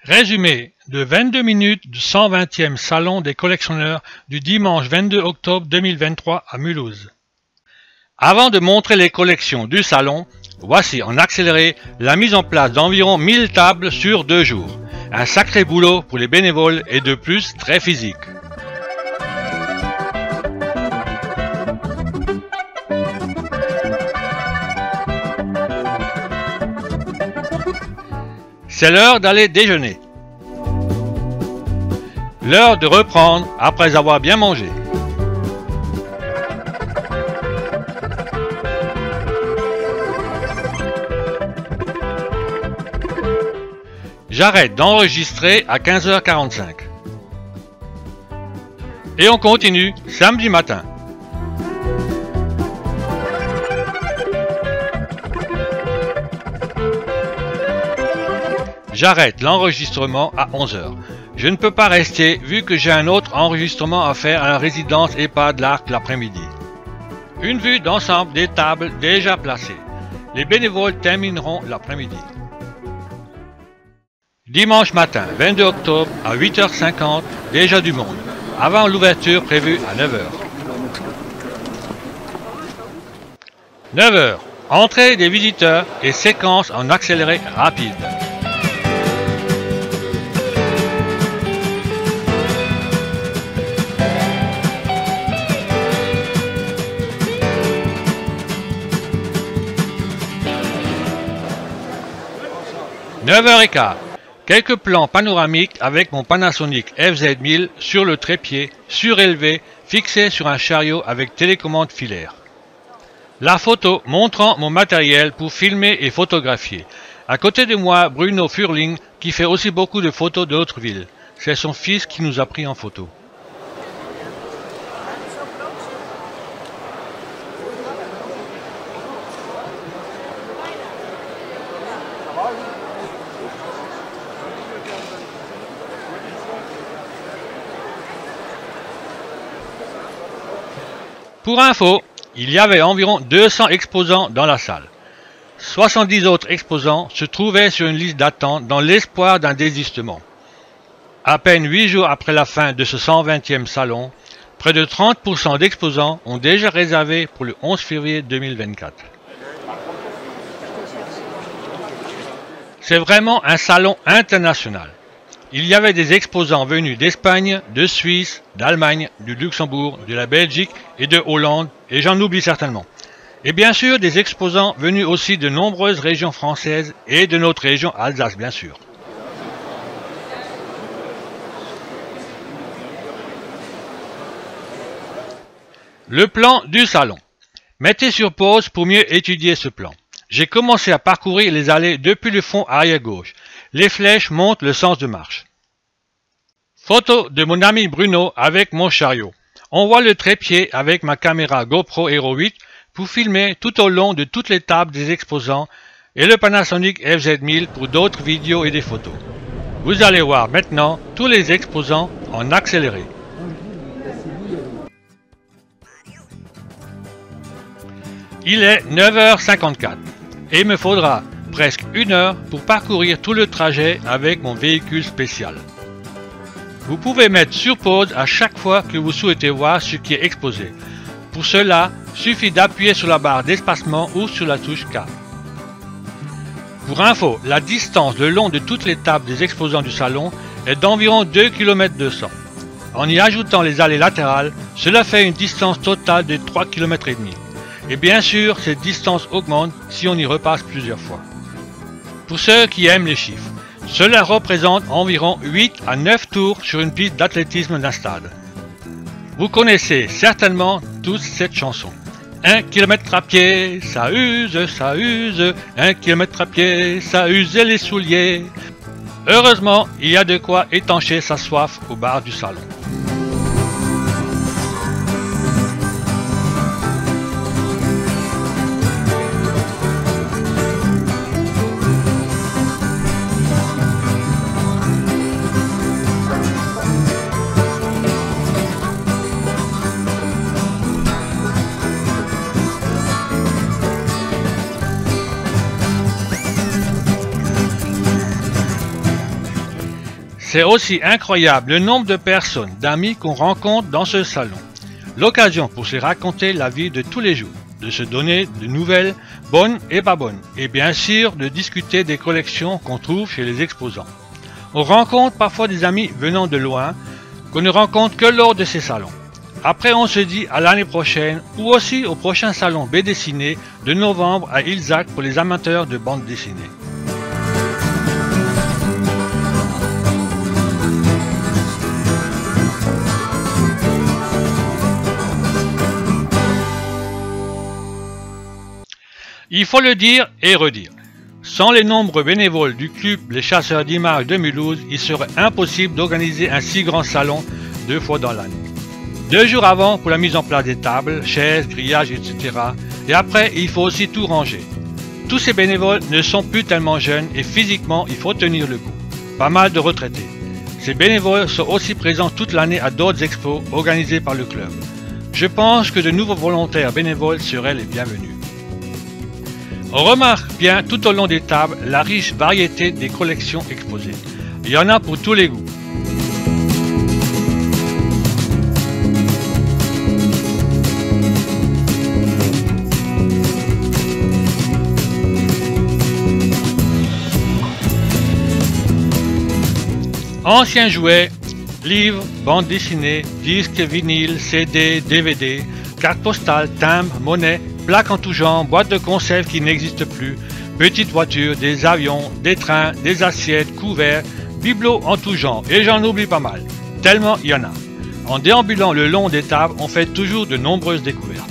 Résumé de 22 minutes du 120e Salon des collectionneurs du dimanche 22 octobre 2023 à Mulhouse. Avant de montrer les collections du salon, voici en accéléré la mise en place d'environ 1000 tables sur 2 jours. Un sacré boulot pour les bénévoles et de plus très physique. C'est l'heure d'aller déjeuner. L'heure de reprendre après avoir bien mangé. J'arrête d'enregistrer à 15h45. Et on continue samedi matin. J'arrête l'enregistrement à 11h. Je ne peux pas rester vu que j'ai un autre enregistrement à faire à la résidence EHPAD l'Arc l'après-midi. Une vue d'ensemble des tables déjà placées. Les bénévoles termineront l'après-midi. Dimanche matin 22 octobre à 8h50, déjà du monde, avant l'ouverture prévue à 9h. 9h, entrée des visiteurs et séquence en accéléré rapide. « 9h15. Quelques plans panoramiques avec mon Panasonic FZ1000 sur le trépied, surélevé, fixé sur un chariot avec télécommande filaire. La photo montrant mon matériel pour filmer et photographier. À côté de moi, Bruno Furling qui fait aussi beaucoup de photos d'autres villes. C'est son fils qui nous a pris en photo. Pour info, il y avait environ 200 exposants dans la salle. 70 autres exposants se trouvaient sur une liste d'attente dans l'espoir d'un désistement. À peine 8 jours après la fin de ce 120e salon, près de 30% d'exposants ont déjà réservé pour le 11 février 2024. C'est vraiment un salon international. Il y avait des exposants venus d'Espagne, de Suisse, d'Allemagne, du Luxembourg, de la Belgique et de Hollande, et j'en oublie certainement. Et bien sûr des exposants venus aussi de nombreuses régions françaises et de notre région Alsace bien sûr. Le plan du salon. Mettez sur pause pour mieux étudier ce plan. J'ai commencé à parcourir les allées depuis le fond arrière gauche. Les flèches montrent le sens de marche. Photo de mon ami Bruno avec mon chariot. On voit le trépied avec ma caméra GoPro Hero 8 pour filmer tout au long de toutes les tables des exposants et le Panasonic FZ1000 pour d'autres vidéos et des photos. Vous allez voir maintenant tous les exposants en accéléré. Il est 9h54 et il me faudra presque 1 heure pour parcourir tout le trajet avec mon véhicule spécial. Vous pouvez mettre sur pause à chaque fois que vous souhaitez voir ce qui est exposé. Pour cela, suffit d'appuyer sur la barre d'espacement ou sur la touche K. Pour info, la distance le long de toutes les tables des exposants du salon est d'environ 2,2 km. En y ajoutant les allées latérales, cela fait une distance totale de 3,5 km. Et bien sûr, cette distance augmente si on y repasse plusieurs fois. Pour ceux qui aiment les chiffres, cela représente environ 8 à 9 tours sur une piste d'athlétisme d'un stade. Vous connaissez certainement tous cette chanson. 1 km à pied, ça use, 1 km à pied, ça use les souliers. Heureusement, il y a de quoi étancher sa soif au bar du salon. C'est aussi incroyable le nombre de personnes, d'amis qu'on rencontre dans ce salon. L'occasion pour se raconter la vie de tous les jours, de se donner de nouvelles, bonnes et pas bonnes, et bien sûr de discuter des collections qu'on trouve chez les exposants. On rencontre parfois des amis venant de loin, qu'on ne rencontre que lors de ces salons. Après on se dit à l'année prochaine, ou aussi au prochain salon BD Ciné de novembre à Ilzac pour les amateurs de bande dessinée. Il faut le dire et redire. Sans les nombreux bénévoles du club Les Chasseurs d'Images de Mulhouse, il serait impossible d'organiser un si grand salon 2 fois dans l'année. 2 jours avant pour la mise en place des tables, chaises, grillages, etc. Et après, il faut aussi tout ranger. Tous ces bénévoles ne sont plus tellement jeunes et physiquement, il faut tenir le coup. Pas mal de retraités. Ces bénévoles sont aussi présents toute l'année à d'autres expos organisées par le club. Je pense que de nouveaux volontaires bénévoles seraient les bienvenus. On remarque bien tout au long des tables la riche variété des collections exposées. Il y en a pour tous les goûts. Anciens jouets, livres, bandes dessinées, disques, vinyles, CD, DVD, cartes postales, timbres, monnaies, plaques en tout genre, boîtes de conserve qui n'existent plus, petites voitures, des avions, des trains, des assiettes, couverts, bibelots en tout genre, et j'en oublie pas mal, tellement il y en a. En déambulant le long des tables, on fait toujours de nombreuses découvertes.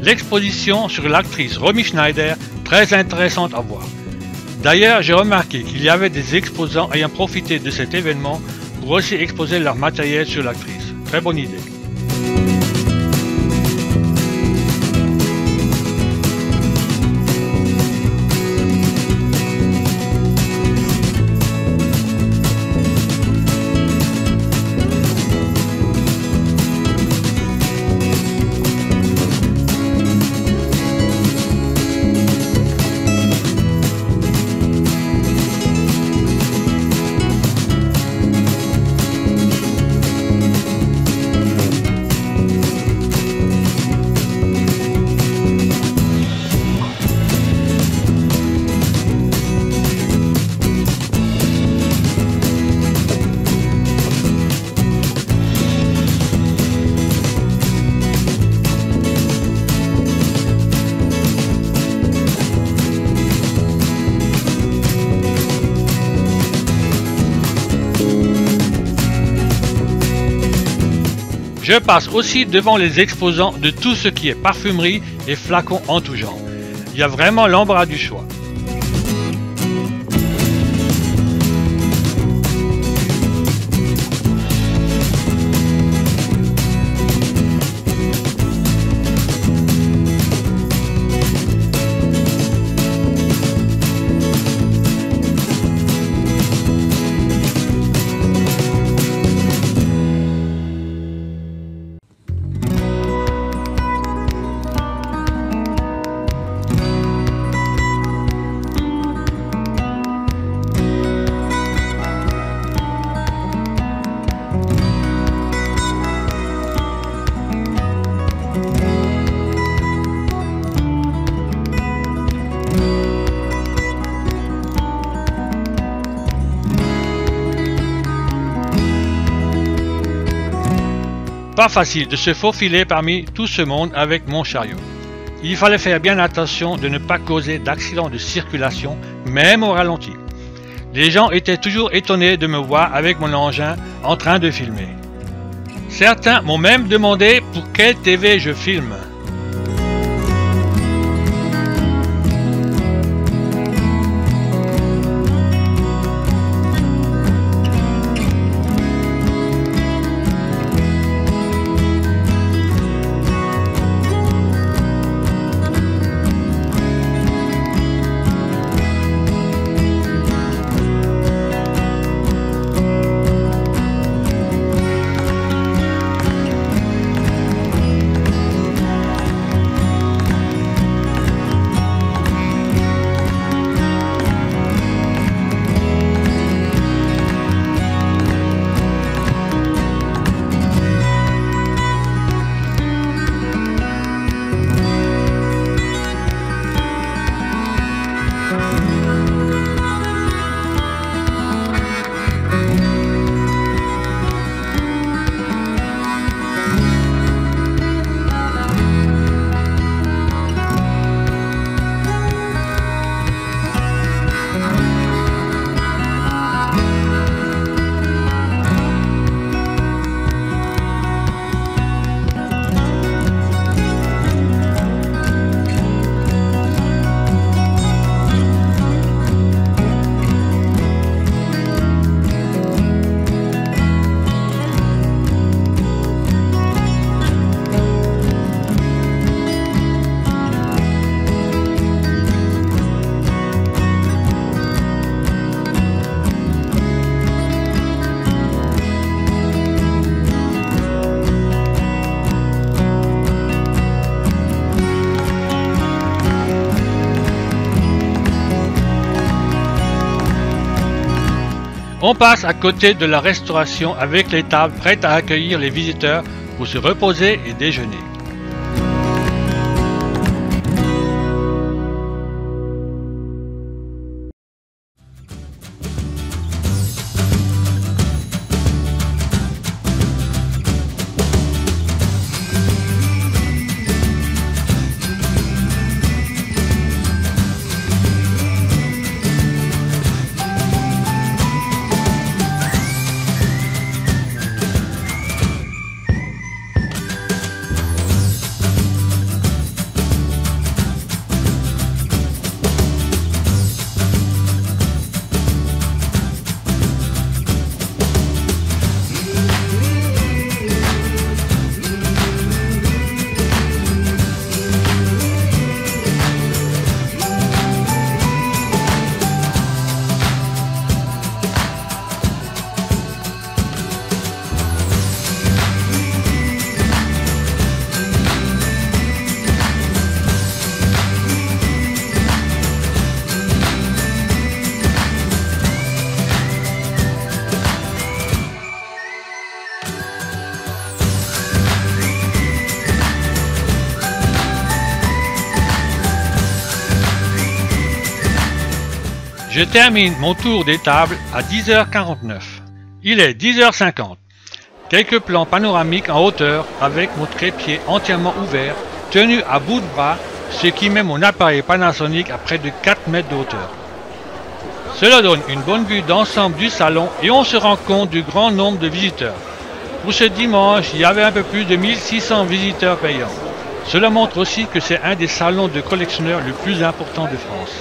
L'exposition sur l'actrice Romy Schneider, très intéressante à voir. D'ailleurs, j'ai remarqué qu'il y avait des exposants ayant profité de cet événement pour aussi exposer leur matériel sur l'actrice. Très bonne idée. Je passe aussi devant les exposants de tout ce qui est parfumerie et flacons en tout genre. Il y a vraiment l'embarras du choix. Pas facile de se faufiler parmi tout ce monde avec mon chariot. Il fallait faire bien attention de ne pas causer d'accidents de circulation, même au ralenti. Les gens étaient toujours étonnés de me voir avec mon engin en train de filmer. Certains m'ont même demandé pour quelle TV je filme. On passe à côté de la restauration avec les tables prêtes à accueillir les visiteurs pour se reposer et déjeuner. Je termine mon tour des tables à 10h49. Il est 10h50. Quelques plans panoramiques en hauteur avec mon trépied entièrement ouvert, tenu à bout de bras, ce qui met mon appareil Panasonic à près de 4 mètres de hauteur. Cela donne une bonne vue d'ensemble du salon et on se rend compte du grand nombre de visiteurs. Pour ce dimanche, il y avait un peu plus de 1600 visiteurs payants. Cela montre aussi que c'est un des salons de collectionneurs le plus important de France.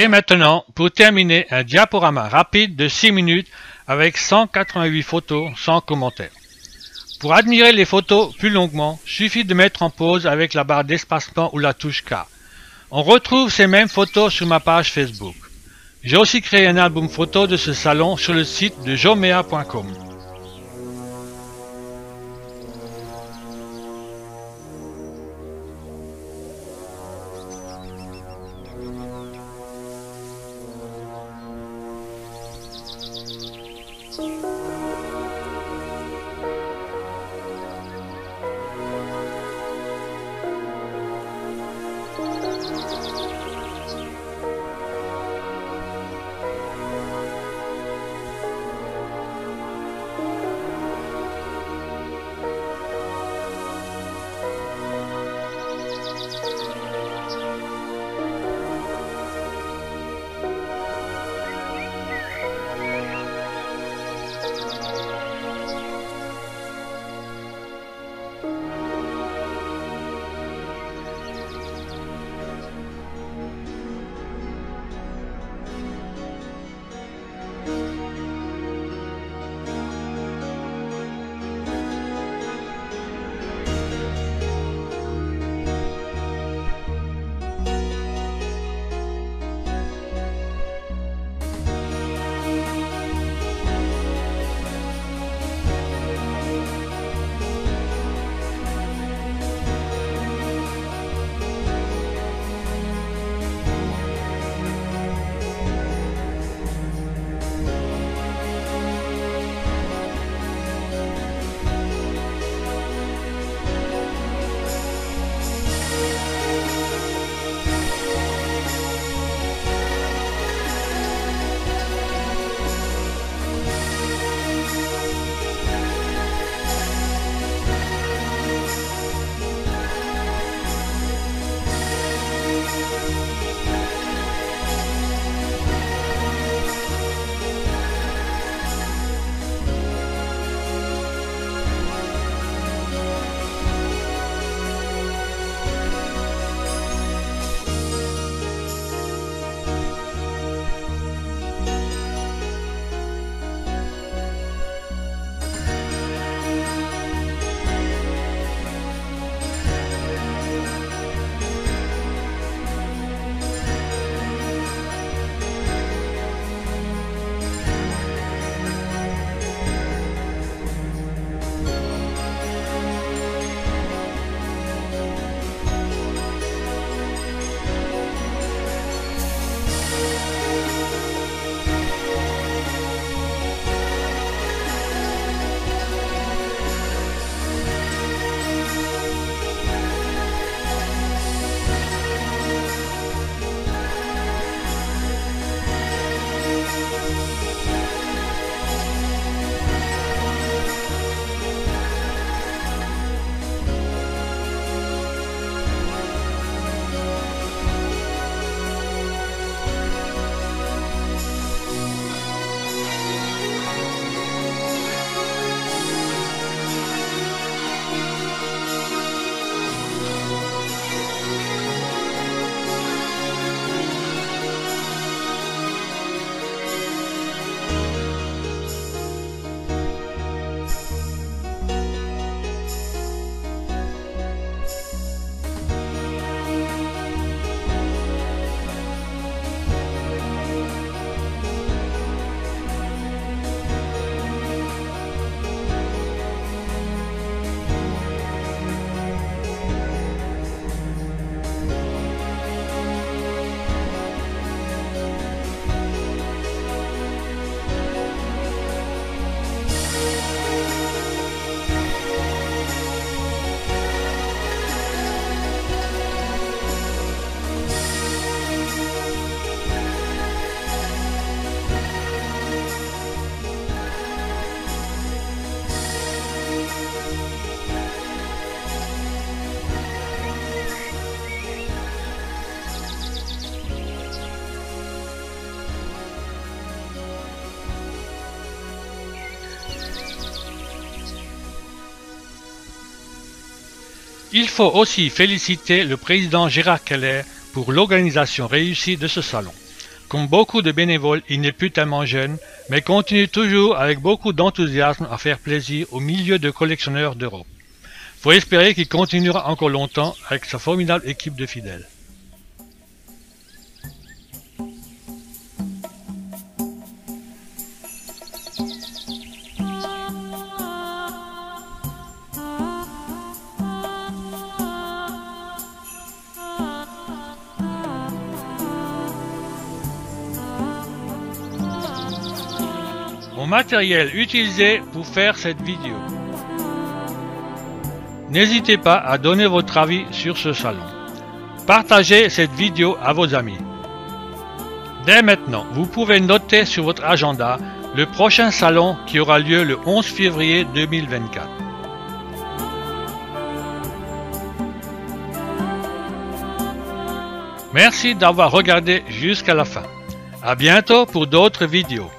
Et maintenant, pour terminer, un diaporama rapide de 6 minutes avec 188 photos sans commentaire. Pour admirer les photos plus longuement, suffit de mettre en pause avec la barre d'espacement ou la touche K. On retrouve ces mêmes photos sur ma page Facebook. J'ai aussi créé un album photo de ce salon sur le site de jomea.com. Il faut aussi féliciter le président Gérard Keller pour l'organisation réussie de ce salon. Comme beaucoup de bénévoles, il n'est plus tellement jeune, mais continue toujours avec beaucoup d'enthousiasme à faire plaisir au milieu de collectionneurs d'Europe. Faut espérer qu'il continuera encore longtemps avec sa formidable équipe de fidèles. Mon matériel utilisé pour faire cette vidéo. N'hésitez pas à donner votre avis sur ce salon. Partagez cette vidéo à vos amis. Dès maintenant, vous pouvez noter sur votre agenda le prochain salon qui aura lieu le 11 février 2024. Merci d'avoir regardé jusqu'à la fin. À bientôt pour d'autres vidéos.